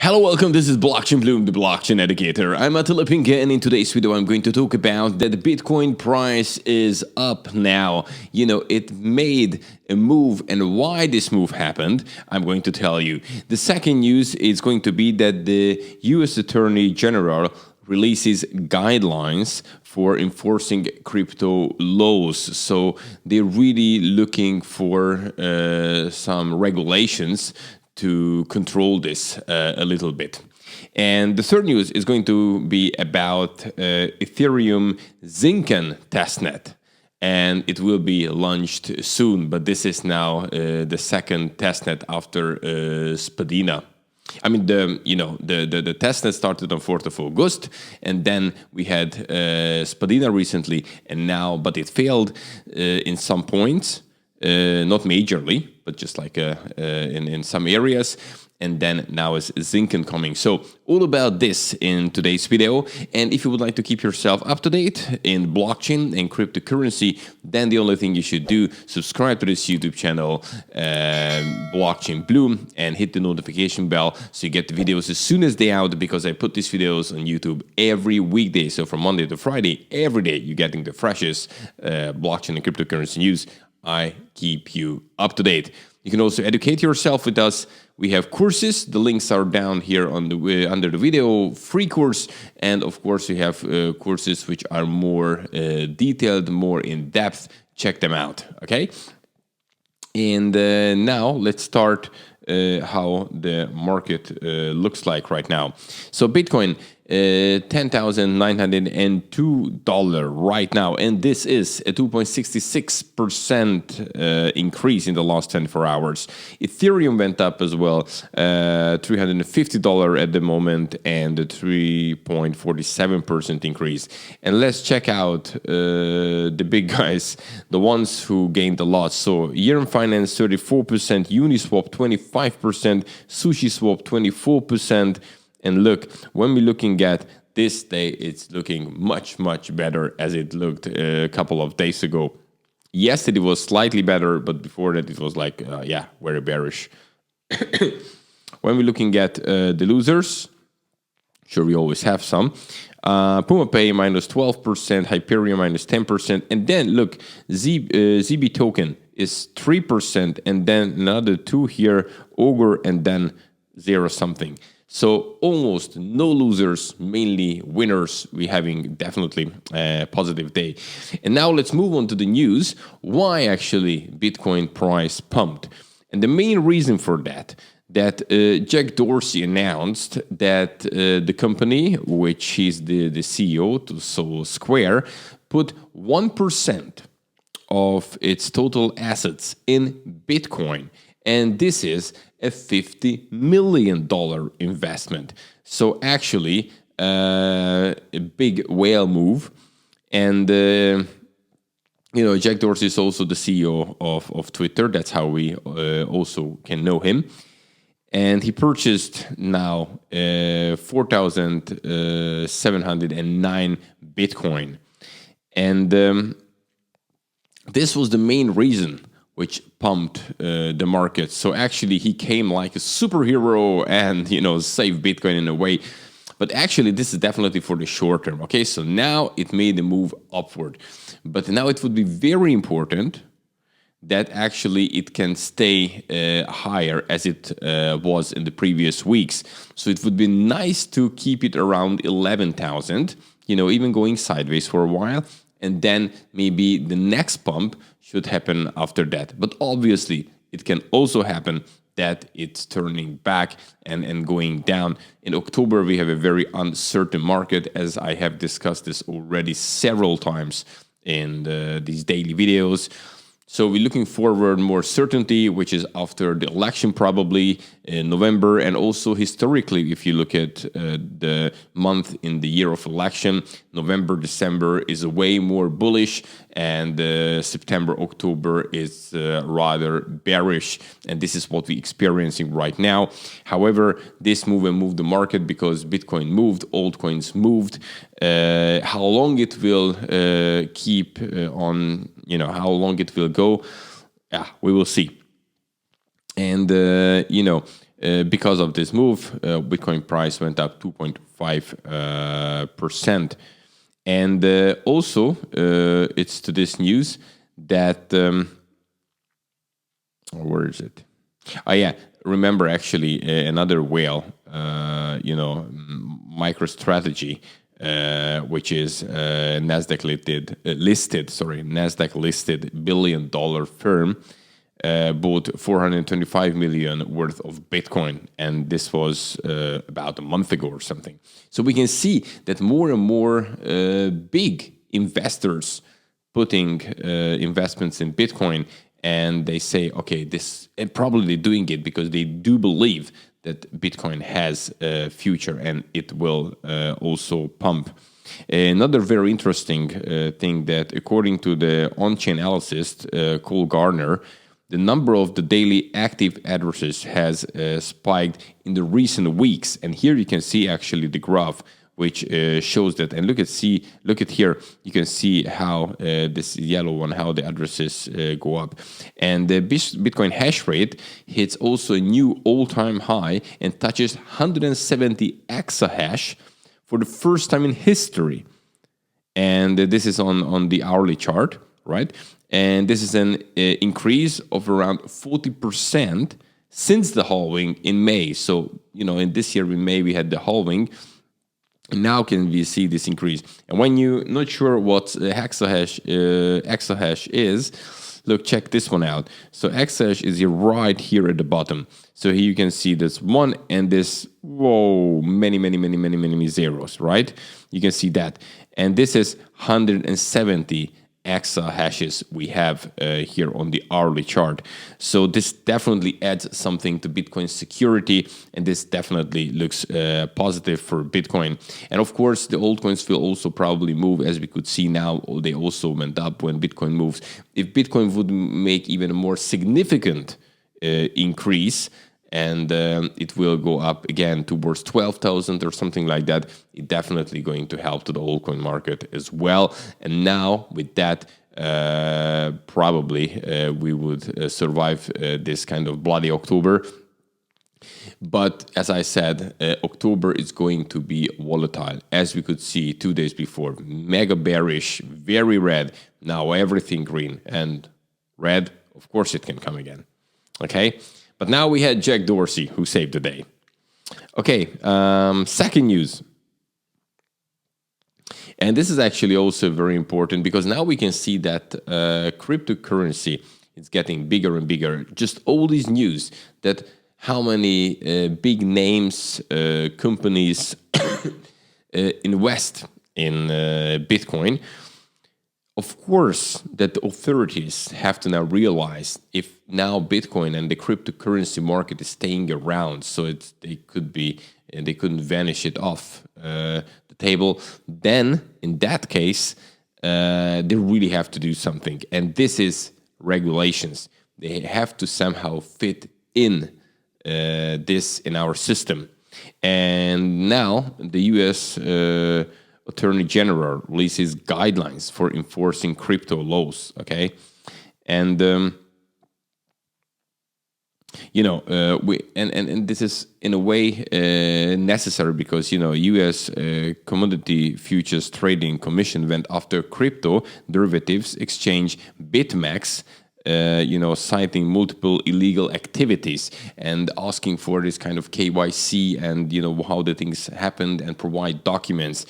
Hello, welcome. This is blockchainbloom, the blockchain educator. I'm Attila Pinke, and in today's video, I'm going to talk about that the Bitcoin price is up now. It made a move, and why this move happened, I'm going to tell you. The second news is going to be that the US Attorney General releases guidelines for enforcing crypto laws. So they're really looking for some regulations to control this a little bit. And the third news is going to be about Ethereum Zinken testnet. And it will be launched soon, but this is now the second testnet after Spadina. I mean, the testnet started on 4th of August, and then we had Spadina recently, but it failed in some points. Not majorly, but just like in some areas. And then now is Zinken coming. So all about this in today's video. And if you would like to keep yourself up to date in blockchain and cryptocurrency, then the only thing you should do, subscribe to this YouTube channel, Blockchain Bloom, and hit the notification bell so you get the videos as soon as they're out, because I put these videos on YouTube every weekday. So from Monday to Friday, every day you're getting the freshest blockchain and cryptocurrency news. I keep you up to date. You can also educate yourself with us. We have courses. The links are down here on the under the video. Free course, and of course we have courses which are more detailed, more in depth. Check them out. Okay. And now let's start how the market looks like right now. So Bitcoin, $10,902 right now, and this is a 2.66% increase in the last 24 hours. Ethereum went up as well, $350 at the moment, and a 3.47% increase. And let's check out the big guys, the ones who gained a lot. So Yearn Finance 34%, Uniswap 25%, SushiSwap 24%. And look, when we're looking at this day, it's looking much, much better as it looked a couple of days ago. Yesterday was slightly better, but before that it was like, very bearish. When we're looking at the losers, sure, we always have some. PumaPay minus 12%, Hyperion minus 10%. And then look, ZB token is 3%, and then another 2 here, Ogre, and then 0 something. So almost no losers, mainly winners. We're having definitely a positive day. And now let's move on to the news. Why actually Bitcoin price pumped? And the main reason for that Jack Dorsey announced that the company, which he's the CEO, so Square, put 1% of its total assets in Bitcoin. And this is a $50 million investment. So actually, a big whale move. And, Jack Dorsey is also the CEO of Twitter. That's how we also can know him. And he purchased now 4,709 Bitcoin. And this was the main reason which pumped the market. So actually he came like a superhero and, saved Bitcoin in a way. But actually this is definitely for the short term. Okay, so now it made a move upward. But now it would be very important that actually it can stay higher as it was in the previous weeks. So it would be nice to keep it around 11,000, even going sideways for a while. And then maybe the next pump should happen after that. But obviously, it can also happen that it's turning back and going down. In October, we have a very uncertain market, as I have discussed this already several times in these daily videos. So we're looking forward more certainty, which is after the election probably in November. And also historically, if you look at the month in the year of election, November, December is way more bullish, and September, October is rather bearish. And this is what we're experiencing right now. However, this move moved the market because Bitcoin moved, altcoins moved. How long it will keep on, how long it will go, we will see. And, because of this move, Bitcoin price went up 2.5%. And also, it's to this news that, where is it? Oh yeah, remember actually another whale, MicroStrategy, which is Nasdaq listed billion-dollar firm, bought 425 million worth of Bitcoin, and this was about a month ago or something. So we can see that more and more big investors putting investments in Bitcoin, and they say, okay, this, and probably doing it because they do believe that Bitcoin has a future and it will also pump. Another very interesting thing that, according to the on-chain analyst Cole Gardner, the number of the daily active addresses has spiked in the recent weeks. And here you can see actually the graph, which shows that. And look at here, you can see how this yellow one, how the addresses go up. And the Bitcoin hash rate hits also a new all-time high and touches 170 exahash for the first time in history. And this is on the hourly chart, right? And this is an increase of around 40% since the halving in May. So, in this year in May, we had the halving. Now can we see this increase? And when you're not sure what exahash is, look, check this one out. So exahash is right here at the bottom. So here you can see this one and this, many zeros, right? You can see that. And this is 170 exahashes we have here on the hourly chart. So this definitely adds something to Bitcoin's security, and this definitely looks positive for Bitcoin. And of course, the altcoins will also probably move, as we could see now. They also went up when Bitcoin moves. If Bitcoin would make even a more significant increase, and it will go up again towards 12,000 or something like that, it's definitely going to help to the altcoin market as well. And now with that, probably we would survive this kind of bloody October. But as I said, October is going to be volatile, as we could see 2 days before. Mega bearish, very red, now everything green. And red, of course it can come again, okay? But now we had Jack Dorsey, who saved the day. Okay, second news. And this is actually also very important because now we can see that cryptocurrency is getting bigger and bigger. Just all these news that how many big names, companies invest in Bitcoin. Of course, that the authorities have to now realize if now Bitcoin and the cryptocurrency market is staying around, so they couldn't vanish it off the table. Then, in that case, they really have to do something, and this is regulations. They have to somehow fit in this in our system. And now the U.S. Attorney General releases guidelines for enforcing crypto laws. Okay, and this is in a way necessary because U.S. Commodity Futures Trading Commission went after crypto derivatives exchange BitMEX. Citing multiple illegal activities and asking for this kind of KYC and how the things happened and provide documents.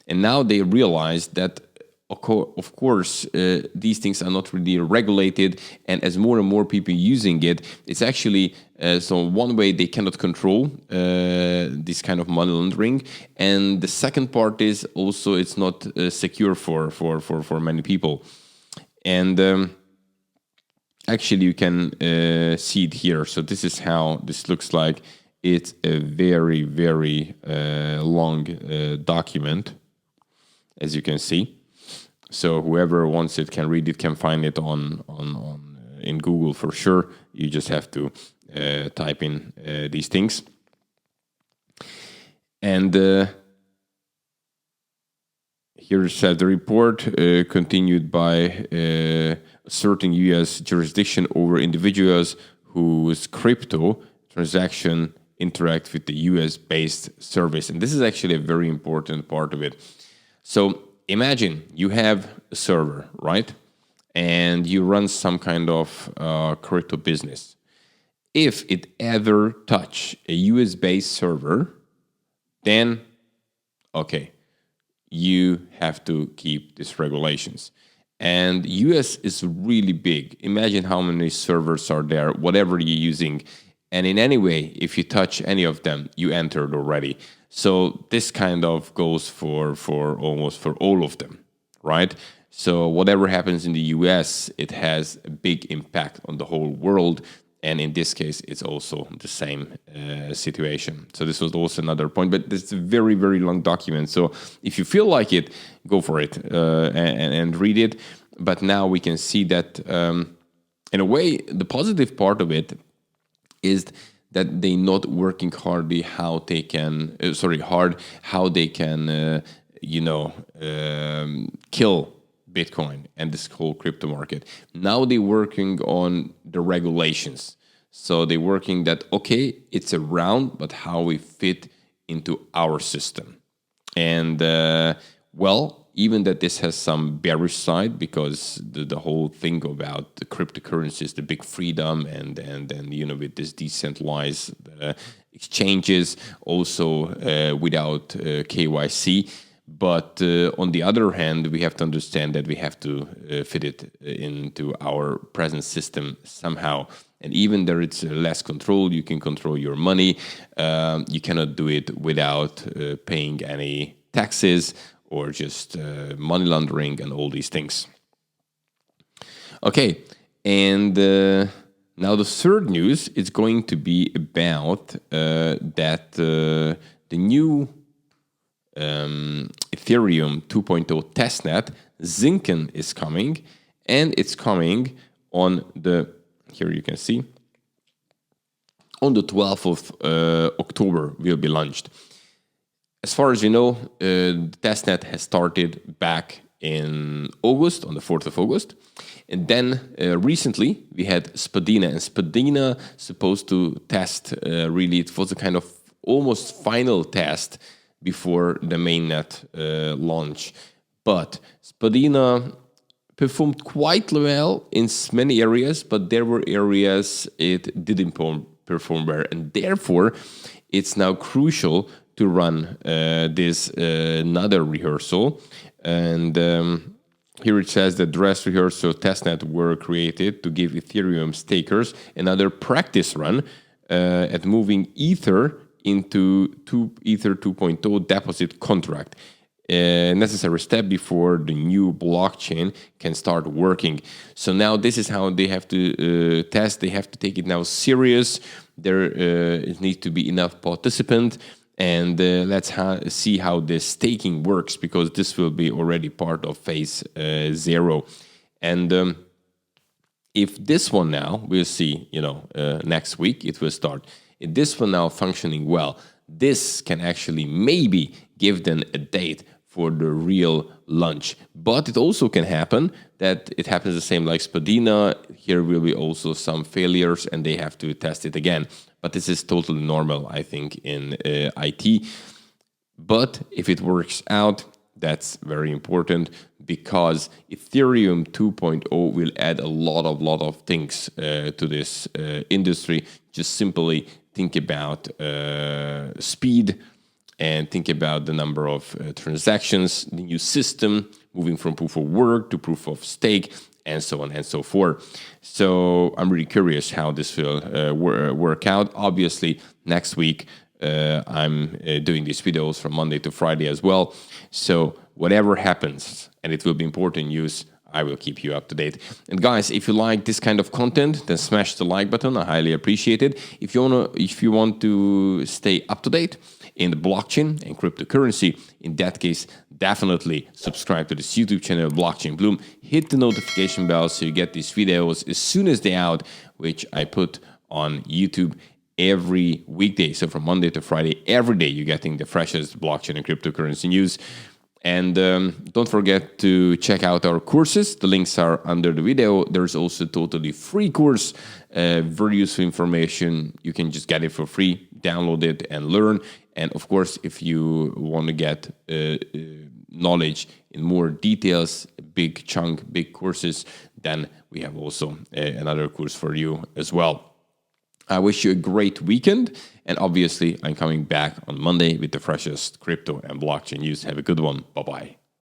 And now they realize that, of course, these things are not really regulated, and as more and more people using it, it's actually so one way they cannot control this kind of money laundering, and the second part is also it's not secure for many people, and actually you can see it here. So this is how this looks like. It's a very long document, as you can see. So whoever wants it can read it, can find it on in Google for sure. You just have to type in these things. And here it says the report continued by certain U.S. jurisdiction over individuals whose crypto transaction interact with the US-based service. And this is actually a very important part of it. So imagine you have a server, right? And you run some kind of crypto business. If it ever touch a US-based server, then, okay, you have to keep these regulations. And US is really big. Imagine how many servers are there, whatever you're using. And in any way, if you touch any of them, you entered already. So this kind of goes for almost for all of them, right? So whatever happens in the US, it has a big impact on the whole world. And in this case, it's also the same situation. So this was also another point, but it's a very, very long document. So if you feel like it, go for it and read it. But now we can see that in a way, the positive part of it is that they're not working hardly how they can, how they can, kill Bitcoin and this whole crypto market. Now they're working on the regulations. So they're working that, okay, it's around, but how we fit into our system. And, even that this has some bearish side because the whole thing about the cryptocurrencies, the big freedom and with this decentralized exchanges, also without KYC. But on the other hand, we have to understand that we have to fit it into our present system somehow. And even though it's less control, you can control your money. You cannot do it without paying any taxes or just money laundering and all these things. Okay, and now the third news is going to be about that the new Ethereum 2.0 testnet, Zinken, is coming, and it's coming on the, here you can see, on the 12th of October will be launched. As far as you know, the testnet has started back in August, on the 4th of August. And then recently we had Spadina, and Spadina supposed to test, really, it was a kind of almost final test before the mainnet launch. But Spadina performed quite well in many areas, but there were areas it didn't perform well. And therefore, it's now crucial to run this another rehearsal. And here it says that dress rehearsal testnet were created to give Ethereum stakers another practice run at moving Ether into Ether 2.0 deposit contract. Necessary step before the new blockchain can start working. So now this is how they have to test. They have to take it now serious. There needs to be enough participant. And let's see how this staking works, because this will be already part of phase 0. And if this one now, we'll see, next week it will start. If this one now functioning well, this can actually maybe give them a date for the real launch. But it also can happen that it happens the same like Spadina. Here will be also some failures and they have to test it again. But this is totally normal, I think, in IT. But if it works out, that's very important, because Ethereum 2.0 will add a lot of things to this industry. Just simply think about speed, and think about the number of transactions, the new system, moving from proof of work to proof of stake, and so on and so forth. So I'm really curious how this will work out. Obviously, next week, I'm doing these videos from Monday to Friday as well. So whatever happens, and it will be important news, I will keep you up to date. And guys, if you like this kind of content, then smash the like button. I highly appreciate it. If you want to stay up to date in the blockchain and cryptocurrency, in that case, definitely subscribe to this YouTube channel, Blockchain Bloom. Hit the notification bell so you get these videos as soon as they're out, which I put on YouTube every weekday. So from Monday to Friday, every day, you're getting the freshest blockchain and cryptocurrency news. And don't forget to check out our courses. The links are under the video. There's also a totally free course, very useful information. You can just get it for free, download it and learn. And of course, if you want to get knowledge in more details, big chunk, big courses, then we have also another course for you as well. I wish you a great weekend, and obviously I'm coming back on Monday with the freshest crypto and blockchain news. Have a good one. Bye-bye.